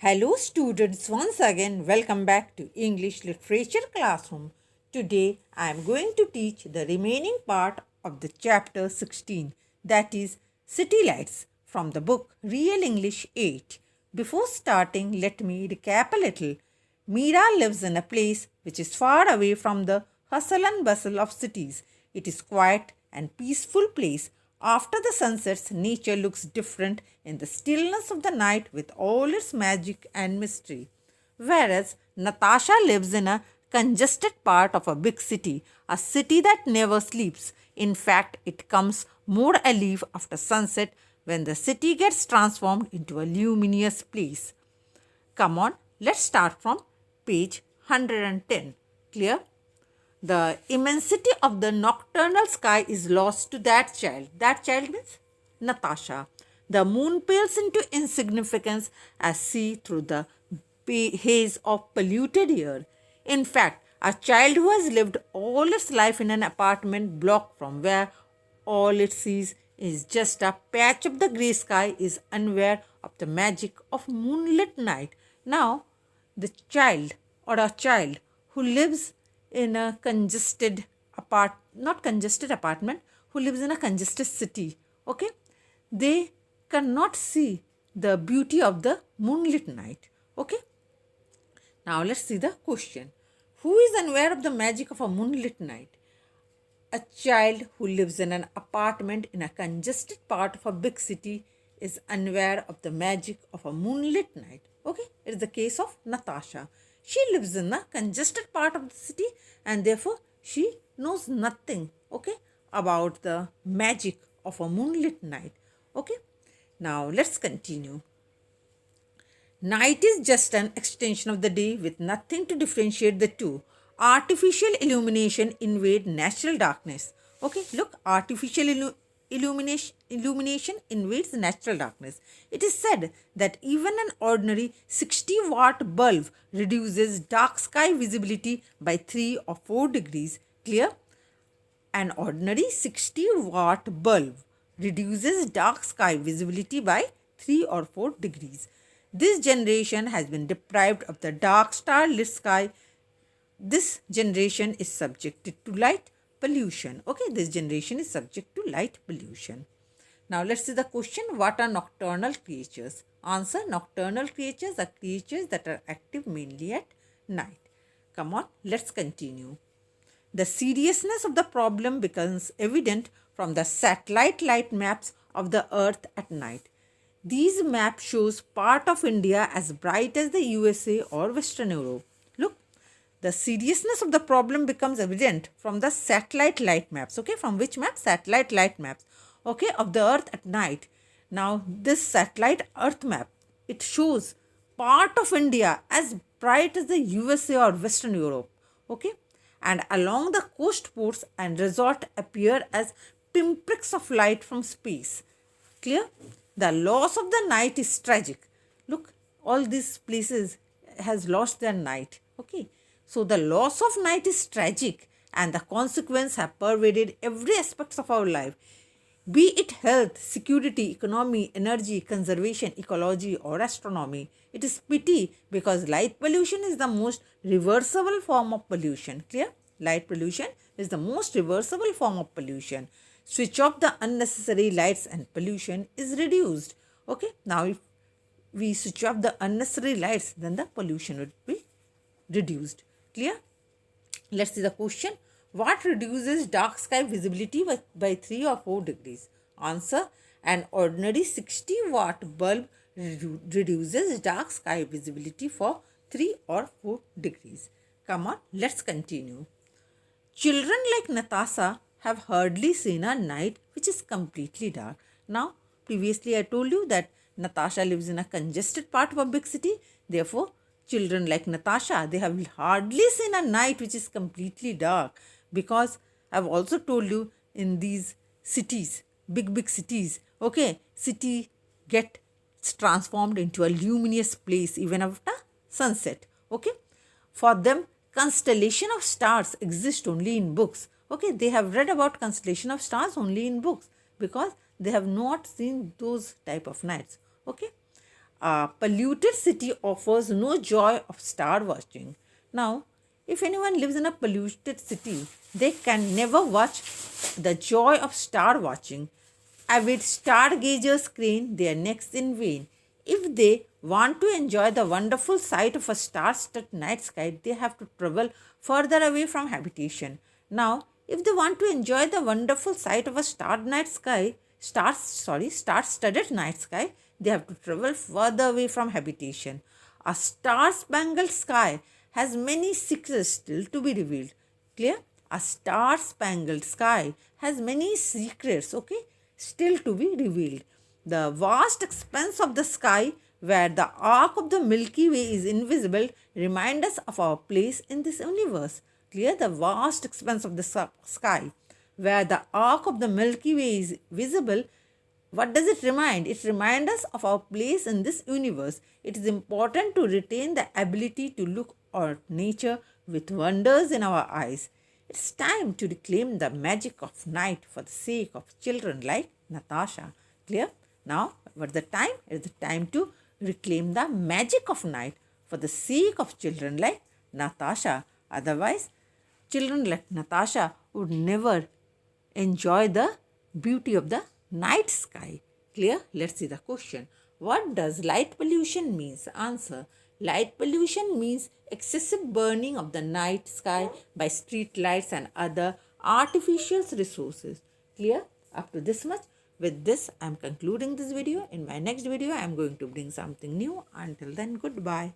Hello students, once again welcome back to English Literature Classroom. Today I am going to teach the remaining part of the chapter 16, that is City Lights, from the book Real English 8. Before starting, let me recap a little. Meera lives in a place which is far away from the hustle and bustle of cities. It is quiet and peaceful place. After the sunsets, nature looks different in the stillness of the night with all its magic and mystery. Whereas Natasha lives in a congested part of a big city, a city that never sleeps. In fact, it comes more alive after sunset when the city gets transformed into a luminous place. Come on, let's start from page 110. Clear? The immensity of the nocturnal sky is lost to that child. That child means Natasha. The moon pales into insignificance as see through the haze of polluted air. In fact, a child who has lived all its life in an apartment block from where all it sees is just a patch of the grey sky is unaware of the magic of moonlit night. Now, the child or a child who lives in a congested not congested apartment, who lives in a congested city, okay, they cannot see the beauty of the moonlit night. Okay, now let's see the question. Who is unaware of the magic of a moonlit night? A child who lives in an apartment in a congested part of a big city is unaware of the magic of a moonlit night. Okay, it is the case of Natasha. She lives in a congested part of the city and therefore she knows nothing, okay, about the magic of a moonlit night. Okay, now let's continue. Night is just an extension of the day with nothing to differentiate the two. Artificial illumination invade natural darkness. Okay, look, illumination invades natural darkness. It is said that even an ordinary 60-watt bulb reduces dark sky visibility by 3 or 4 degrees. Clear? An ordinary 60-watt bulb reduces dark sky visibility by 3 or 4 degrees. This generation has been deprived of the dark star-lit sky. This generation is subjected to light pollution. Okay, this generation is subject to light pollution. Now let's see the question. What are nocturnal creatures? Answer: nocturnal creatures are creatures that are active mainly at night. Come on, let's continue. The seriousness of the problem becomes evident from the satellite light maps of the earth at night. These maps shows part of India as bright as the USA or Western Europe. Look, the seriousness of the problem becomes evident from the satellite light maps. Okay, from which map? Satellite light maps. Okay, of the earth at night. Now, this satellite earth map, it shows part of India as bright as the USA or Western Europe. Okay, and along the coast ports and resort appear as pinpricks of light from space. Clear? The loss of the night is tragic. Look, all these places has lost their night. Okay, so the loss of night is tragic and the consequence have pervaded every aspects of our life, be it health, security, economy, energy, conservation, ecology, or astronomy. It is pity because light pollution is the most reversible form of pollution. Clear? Light pollution is the most reversible form of pollution. Switch off the unnecessary lights and pollution is reduced. Okay, now if we switch off the unnecessary lights, then the pollution would be reduced. Clear? Let's see the question. What reduces dark sky visibility by 3 or 4 degrees? Answer: an ordinary 60-watt bulb reduces dark sky visibility for 3 or 4 degrees. Come on, let's continue. Children like Natasha have hardly seen a night which is completely dark. Now, previously I told you that Natasha lives in a congested part of a big city. Therefore, children like Natasha, they have hardly seen a night which is completely dark, because I've also told you in these cities, big cities, okay, city gets transformed into a luminous place even after sunset. Okay, for them constellation of stars exist only in books. Okay, they have read about constellation of stars only in books because they have not seen those type of nights. Okay, A polluted city offers no joy of star watching. Now, if anyone lives in a polluted city, they can never watch the joy of star watching. Avid stargazers crane their necks in vain. If they want to enjoy the wonderful sight of a star-studded night sky, they have to travel further away from habitation. Now, if they want to enjoy the wonderful sight of a star-studded night sky, they have to travel further away from habitation. A star-spangled sky has many secrets still to be revealed. Clear? A star-spangled sky has many secrets, okay, still to be revealed. The vast expanse of the sky, where the arc of the Milky Way is invisible, remind us of our place in this universe. Clear? The vast expanse of the sky, where the arc of the Milky Way is visible. What does it remind? It reminds us of our place in this universe. It is important to retain the ability to look at nature with wonders in our eyes. It's time to reclaim the magic of night for the sake of children like Natasha. Clear? Now, what's the time? It's the time to reclaim the magic of night for the sake of children like Natasha. Otherwise, children like Natasha would never enjoy the beauty of the night sky. Clear? Let's see the question. What does light pollution means? Answer. Light pollution means excessive burning of the night sky by street lights and other artificial resources. Clear? Up to this much. With this, I am concluding this video. In my next video, I am going to bring something new. Until then, goodbye.